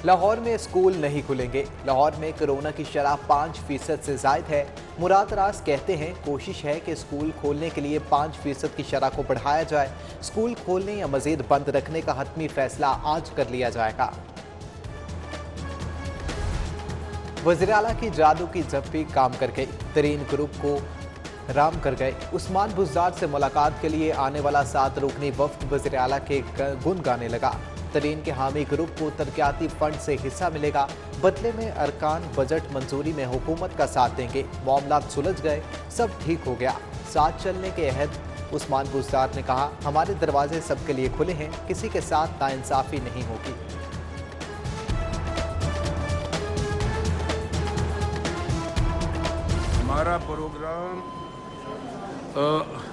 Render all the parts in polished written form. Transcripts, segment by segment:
लाहौर में स्कूल नहीं खुलेंगे। लाहौर में कोरोना की शरह 5% से जायद है। मुराद राज कहते हैं कोशिश है कि स्कूल खोलने के लिए 5% की शरह को बढ़ाया जाए। स्कूल खोलने या मजीद बंद रखने का हतमी फैसला आज कर लिया जाएगा। वज़ीर आला की जादू की जप्पी काम कर गई। तरीन ग्रुप को राम कर गए। उस्मान बुज़दार से मुलाकात के लिए आने वाला 7 रुकनी वफ्द वज़ीर आला के गुन गाने लगा। तरीन के हामी ग्रुप को तरक्याती फंड से हिस्सा मिलेगा। बदले में अरकान बजट मंजूरी में हुकूमत का साथ देंगे। मामलात सुलझ गए, सब ठीक हो गया। साथ चलने के अहद उस्मान बुज़दार ने कहा, हमारे दरवाजे सबके लिए खुले हैं, किसी के साथ नाइंसाफ़ी नहीं होगी। हमारा प्रोग्राम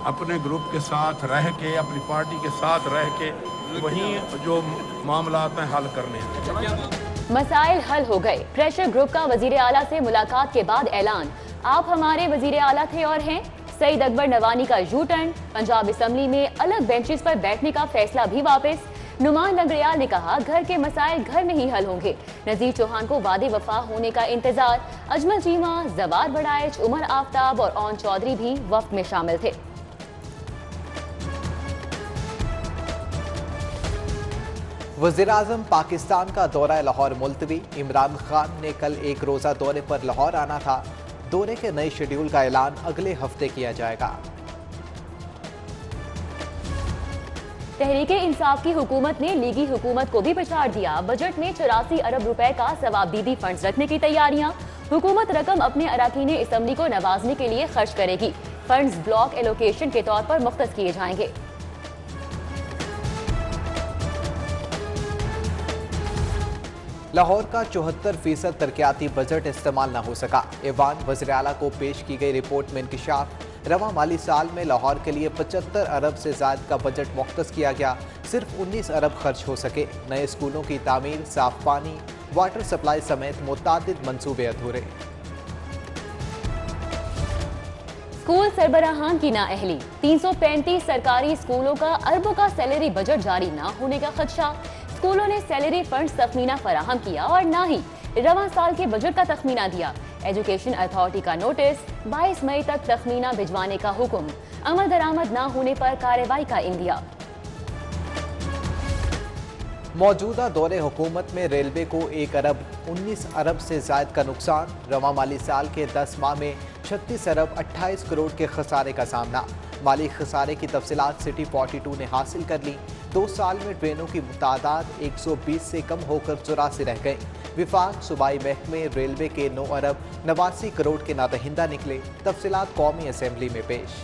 अपने ग्रुप के साथ रह के, अपनी पार्टी के साथ रह के वहीं जो मामला हैं हल करने हैं। मसाइल हल हो गए। प्रेशर ग्रुप का वजीर आला से मुलाकात के बाद ऐलान, आप हमारे वजीर आला थे और हैं। सईद अकबर नवानी का यू टर्न। पंजाब असम्बली में अलग बेंचेस पर बैठने का फैसला भी वापस। नुमान लंगड़ियाल ने कहा, घर के मसाइल घर में ही हल होंगे। नजीर चौहान को वादे वफा होने का इंतजार। अजमल चीमा, जवार बड़ाइच, उमर आफ्ताब और ओन चौधरी भी वफ्द में शामिल थे। वज़ीर-ए-आज़म पाकिस्तान का दौरा लाहौर मुलतवी। इमरान खान ने कल एक रोज़ा दौरे पर लाहौर आना था। दौरे के नए शेड्यूल का ऐलान अगले हफ्ते किया जाएगा। तहरीके इंसाफ की हुकूमत ने लीगी हुकूमत को भी पछाड़ दिया। बजट में 84 अरब रुपए का सवाबदीदी फंड्स रखने की तैयारियां। हुकूमत रकम अपने अराकीन असम्बली को नवाजने के लिए खर्च करेगी। फंड्स ब्लॉक एलोकेशन के तौर पर मुख्तस किए जाएंगे। लाहौर का 74% तरक्याती बजट इस्तेमाल न हो सका। ऐवान वज़ीर आला को पेश की गई रिपोर्ट में इंकशाफ। रवा माली साल में लाहौर के लिए 75 अरब से ज़्यादा का बजट मुख्तस किया गया। सिर्फ 19 अरब खर्च हो सके। नए स्कूलों की तामीर, साफ पानी, वाटर सप्लाई समेत मुतादिद मंसूबे अधूरे। स्कूल सरबराहान की नाअहली। 335 सरकारी स्कूलों का अरबों का सैलरी बजट जारी न होने का खदशा। स्कूलों ने सैलरी फंड तखमीना फराहम किया और ना ही रवा साल के बजट का तखमीना दिया। एजुकेशन अथॉरिटी का नोटिस, 22 मई तक तखमीना भिजवाने का हुक्म। अमल दरामद न होने पर कार्रवाई का इंदिया। मौजूदा दौरे हुकूमत में रेलवे को 1 अरब 19 अरब से जायद का नुकसान। रवा माली साल के 10 माह में 36 अरब 28 करोड़ के खसारे का सामना। माली खसारे की तफसीलात सिटी 42 ने हासिल कर ली। 2 साल में ट्रेनों की तादाद 120 से कम होकर 84 रह गई। विफाक सूबाई महकमे रेलवे के 9 अरब 89 करोड़ के नादहिंदा निकले। तफसीलात कौमी असम्बली में पेश।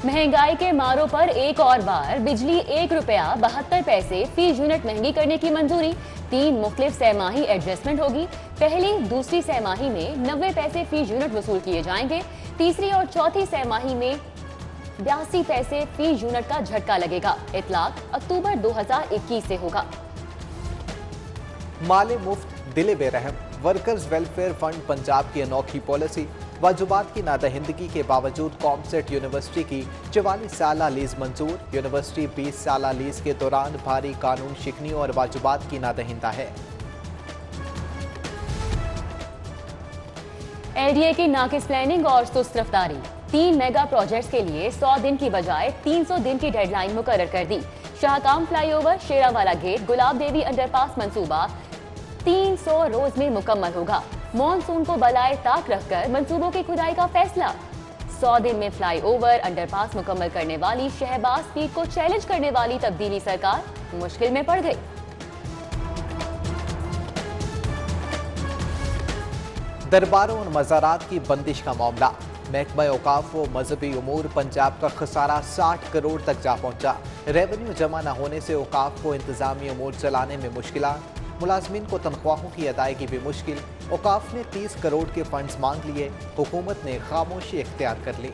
महंगाई के मारों पर एक और बार बिजली 1 रुपया 72 पैसे फी यूनिट महंगी करने की मंजूरी। 3 मुख्तलिफ सहमाही एडजस्टमेंट होगी। पहली दूसरी सहमाही में 90 पैसे फी यूनिट वसूल किए जाएंगे। तीसरी और चौथी सहमाही में 82 पैसे फी यूनिट का झटका लगेगा। इतलाक अक्टूबर 2021 से होगा। माले मुफ्त दिले बेरहम। वर्कर्स वेलफेयर फंड पंजाब की अनोखी पॉलिसी। वाजुबात की नादहिंदगी के बावजूद कॉमसेट यूनिवर्सिटी की 44 साला लीज मंजूर। यूनिवर्सिटी 20 साला लीज के दौरान भारी कानून शिकनियों और वाजुबात की नादहिंदा है। एलडीए की नाकिस प्लानिंग और सुस्त रफ्तारी। 3 मेगा प्रोजेक्ट्स के लिए 100 दिन की बजाय 300 दिन की डेडलाइन मुकर्रर कर दी। शाहकाम फ्लाईओवर, शेरावाला गेट, गुलाब देवी अंडरपास मंसूबा 300 रोज में मुकम्मल होगा। मॉनसून को बलाए ताक रखकर मंसूबों की खुदाई का फैसला। 100 दिन में फ्लाईओवर, अंडरपास मुकम्मल करने वाली शहबाज स्पीड को चैलेंज करने वाली तब्दीली सरकार मुश्किल में पड़ गई। दरबारों और मज़ारात की बंदिश का मामला। महकमा औकाफ व मजहबी उमूर पंजाब का खसारा 60 करोड़ तक जा पहुंचा। रेवेन्यू जमा न होने से औकाफ को इंतजामी उमूर चलाने में मुश्किलात। मुलाजमीन को तनख्वाहों की अदायगी भी मुश्किल। औकाफ ने 30 करोड़ के फंड्स मांग लिए। हुकूमत ने खामोशी इख्तियार कर ली।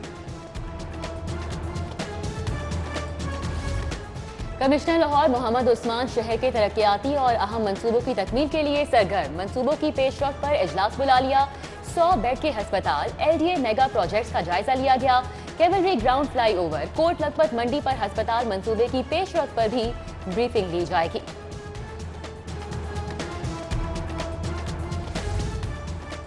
कमिश्नर लाहौर मोहम्मद उस्मान शहर के तरक्याती और अहम मंसूबों की तकमील के लिए सरगर्म। मंसूबों की पेशरफ्त पर इजलास बुला लिया। 100 बेड के हस्पताल, एलडीए मेगा प्रोजेक्ट्स का जायजा लिया गया। Cavalry ground flyover, Kot Lakhpat मंडी पर अस्पताल मंसूबे की पेशरफ्त पर भी ब्रीफिंग ली जाएगी।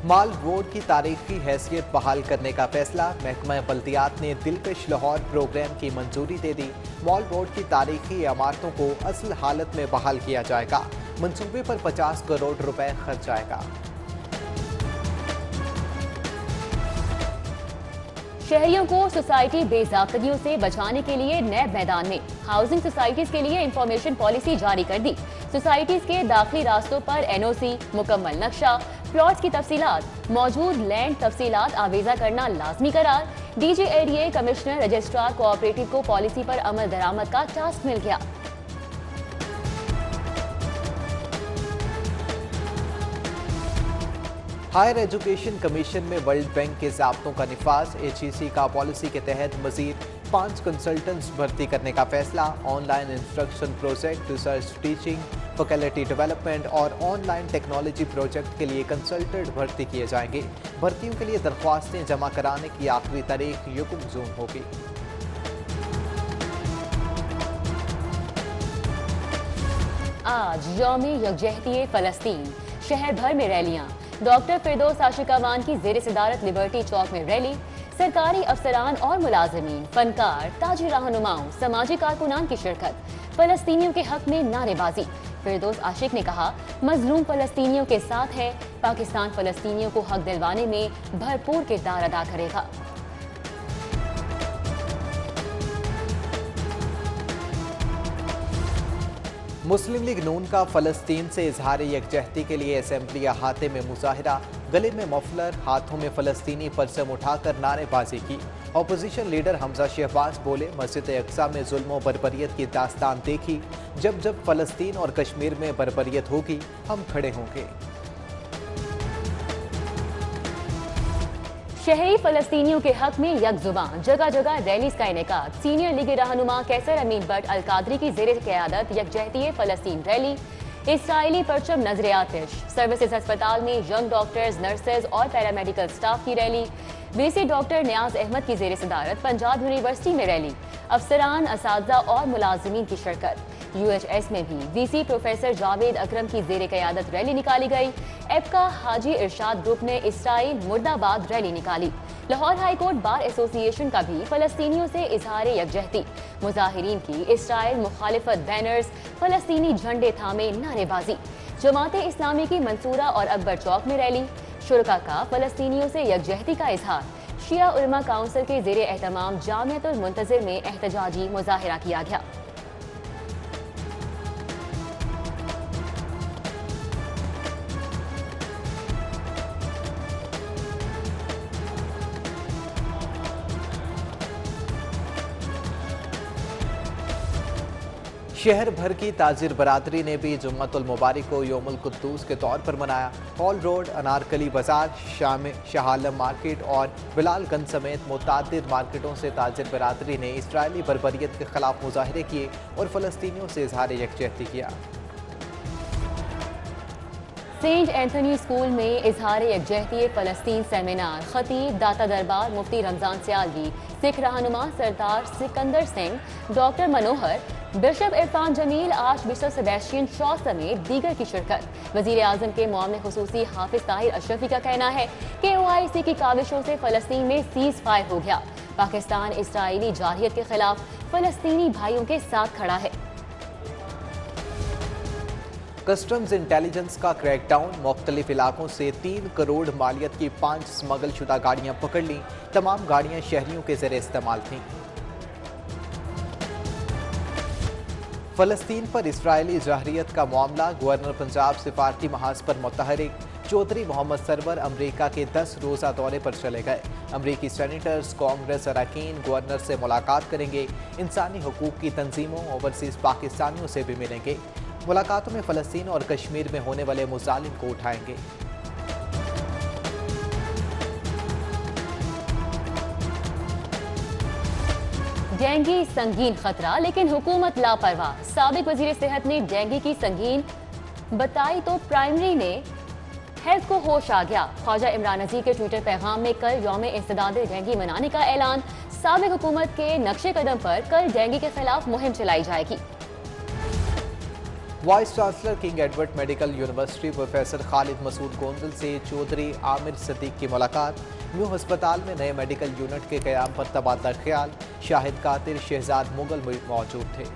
माल रोड की तारीखी हैसियत बहाल करने का फैसला। महकमा बल्दियात ने दिलकश लाहौर प्रोग्राम की मंजूरी दे दी। मॉल रोड की तारीखी इमारतों को असल हालत में बहाल किया जाएगा। मंसूबे पर 50 करोड़ रुपए खर्च आएगा। शहरियों को सोसाइटी बेज़ाब्तगियों से बचाने के लिए नैब मैदान में। हाउसिंग सोसाइटीज के लिए इंफॉर्मेशन पॉलिसी जारी कर दी। सोसाइटीज के दाखिली रास्तों पर एनओसी, मुकम्मल नक्शा, प्लॉट्स की तफसीलात, मौजूद लैंड तफसीलात आवेजा करना लाजमी करार। DGADA कमिश्नर रजिस्ट्रार कोऑपरेटिव को पॉलिसी पर अमल दरामद का टास्क मिल गया। हायर एजुकेशन कमीशन में वर्ल्ड बैंक के ज़ाब्तों का निफाज। HEC का पॉलिसी के तहत मजीद 5 कंसल्टेंट्स भर्ती करने का फैसला। Online instruction project, research teaching, faculty development और ऑनलाइन टेक्नोलॉजी प्रोजेक्ट के लिए कंसल्टेंट भर्ती किए जाएंगे। भर्तियों के लिए दरख्वास्तें जमा कराने की आखिरी तारीख 1 जून होगी। आज यौम यकजहती फ़लस्तीन, शहर भर में रैलियां। डॉक्टर फिरदौस आशिकावान की ज़ेर सदारत लिबर्टी चौक में रैली। सरकारी अफसरान और मुलाजमीन, फनकार, ताजी रहनुमाओं, समाजी कारकुनान की शिरकत। फ़लस्तीनियों के हक में नारेबाजी। फिरदौस आशिक ने कहा, मजलूम फ़लस्तीनियों के साथ है। पाकिस्तान फ़लस्तीनियों को हक दिलवाने में भरपूर किरदार अदा करेगा। मुस्लिम लीग नून का फ़लस्तीन से इजहार यकजहती के लिए असेंबली अहाते में मुजाहिरा। गले में मफलर, हाथों में फ़लस्तीनी परचम उठाकर नारेबाजी की। अपोजिशन लीडर हमजा शहबाज बोले, मस्जिद अक्सा में जुल्म व बर्बरियत की दास्तान देखी। जब जब फ़लस्तीन और कश्मीर में बर्बरियत होगी, हम खड़े होंगे। शहरी फ़लस्तीनियों के हक में यकजुबान, जगह जगह रैलीज का इनेकाद। सीनियर लीग रहनुमा कैसर अमीन बट अलकादरी की ज़ेर क़यादत यकजहती फ़लस्तीन रैली। इसराइली परचम नजर आतिश। सर्विसेज अस्पताल में यंग डॉक्टर्स, नर्सेज और पैरामेडिकल स्टाफ की रैली। VC डॉक्टर नियाज अहमद की ज़ेर सदारत पंजाब यूनिवर्सिटी में रैली। अफसरान, असातिज़ा और मुलाजिमीन की शिरकत। UHS में भी VC प्रोफेसर जावेद अकरम की ज़ेर क़यादत रैली निकाली गई। एपका हाजी इरशाद ग्रुप ने इसराइल मुर्दाबाद रैली निकाली। Lahore high court bar association का भी फ़लस्तीनियों से इजहार यकजहती। मुजाहिरीन की इसराइल मुखालिफत बैनर्स, फ़लस्तीनी झंडे थामे नारेबाजी। जमात इस्लामी की मंसूरा और अकबर चौक में रैली। शुरका का फ़लस्तीनियों से यकजहती का इजहार। शिया उलमा काउंसिल के ज़ेर एहतमाम जामियतुल मुंतज़िर में एहतजाजी मुजाहिरा किया गया। शहर भर की ताजिर बरादरी ने भी जुम्मतुल मुबारक को यौमुल कुद्दूस के तौर पर मनाया। हॉल रोड, अनारकली बाजार, शाह आलम मार्केट और बिलालगंज समेत मुतअद्दिद मार्केटों से ताजिर बरादरी ने इसराइली बर्बरियत के खिलाफ मुजाहरे किए और फ़लस्तीनियों से इजहार यकजहती किया। सेंट एंथनी स्कूल में इजहार यकजहती फ़लस्तीन सेमिनार। खतीब, दाता दरबार मुफ्ती रमजान सियालवी, सिख रहनुमा Sardar Sikandar Singh, doctor Manohar, bishop Irfan Jameel, archbishop Sebastian Shaw समेत दीगर की शिरकत। वज़ीर आज़म के मुआविन खुसूसी हाफिज ताहिर अशरफी का कहना है कि OIC की काविशों से फ़लस्तीन में सीज़ फायर हो गया। पाकिस्तान इसराइली जारहियत के खिलाफ फ़लस्तीनी भाइयों के साथ खड़ा है। कस्टम्स इंटेलिजेंस का क्रैकडाउन। मुख्तलिफ इलाकों से 3 करोड़ मालियत की 5 स्मगल शुदा गाड़ियां पकड़ लीं। तमाम गाड़ियां शहरियों के ज़रिए इस्तेमाल थीं। फ़लस्तीन पर इसराइली जारहियत का मामला। गवर्नर पंजाब सिफारती महाज पर मुतहरिक। चौधरी मोहम्मद सरवर अमरीका के 10 रोज़ा दौरे पर चले गए। अमरीकी सेनेटर्स, कांग्रेस अरकान गवर्नर से मुलाकात करेंगे। इंसानी हकूक़ की तंजीमों, ओवरसीज़ पाकिस्तानियों से भी मिलेंगे। मुलाकातों में फ़लस्तीन और कश्मीर में होने वाले मुजालिम को उठाएंगे। डेंगू संगीन खतरा, लेकिन हुकूमत लापरवाह। साबिक वजीर सेहत ने डेंगू की संगीन बताई तो प्राइमरी ने हेल्थ को होश आ गया। ख्वाजा इमरान नज़ीर के ट्विटर पैगाम में कल यौम इंसदाद डेंगू मनाने का ऐलान। साबिक हुकूमत के नक्शे कदम पर कल डेंगू के खिलाफ मुहिम चलाई जाएगी। Vice chancellor King Edward medical university professor Khalid Masood Gondal से चौधरी आमिर सदीक की मुलाकात। न्यू अस्पताल में नए मेडिकल यूनिट के क़याम पर तबादला ख्याल। शाहिद कातिर शहजाद मुगल मौजूद थे।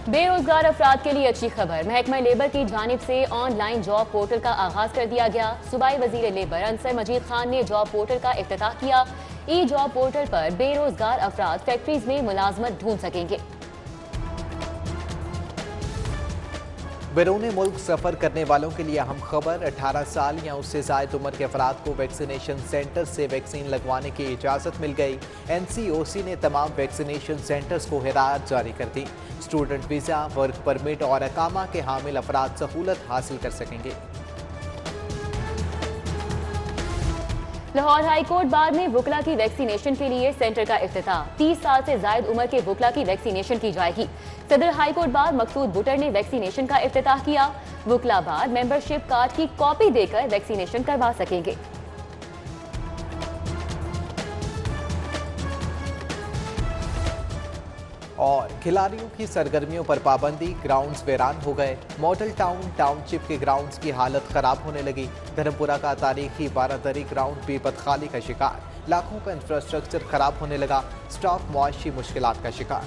बेरोजगार अफराद के लिए अच्छी खबर। महकमा लेबर की जानिब से ऑनलाइन जॉब पोर्टल का आगाज कर दिया गया। सूबाई वजीर लेबर अंसर मजीद खान ने जॉब पोर्टल का इफ्तिताह किया। ई जॉब पोर्टल पर बेरोजगार अफराद फैक्ट्रीज में मुलाजमत ढूंढ सकेंगे। बैरून मुल्क सफ़र करने वालों के लिए अहम खबर। 18 साल या उससे ज़ायद उम्र के अफराद को वैक्सीनेशन सेंटर से वैक्सीन लगवाने की इजाज़त मिल गई। NCOC ने तमाम वैक्सीनेशन सेंटर्स को हिदायत जारी कर दी। स्टूडेंट वीज़ा, वर्क परमिट और अकामा के हामिल अफराद सहूलत हासिल कर सकेंगे। लाहौर हाई कोर्ट बार में वुकला की वैक्सीनेशन के लिए सेंटर का इफ्तिताह। 30 साल से जायद उम्र के वुकला की वैक्सीनेशन की जाएगी। सदर हाई कोर्ट बार मकसूद बुटर ने वैक्सीनेशन का इफ्तिताह किया। वुकला बार मेंबरशिप कार्ड की कॉपी देकर वैक्सीनेशन करवा सकेंगे। और खिलाड़ियों की सरगर्मियों पर पाबंदी। ग्राउंड्स वीरान हो गए। मॉडल टाउन टाउनशिप के ग्राउंड्स की हालत खराब होने लगी। धर्मपुरा का तारीखी 12 ग्राउंड भी बदखाली का शिकार। लाखों का इंफ्रास्ट्रक्चर खराब होने लगा। स्टाफ मुआशी मुश्किलात का शिकार।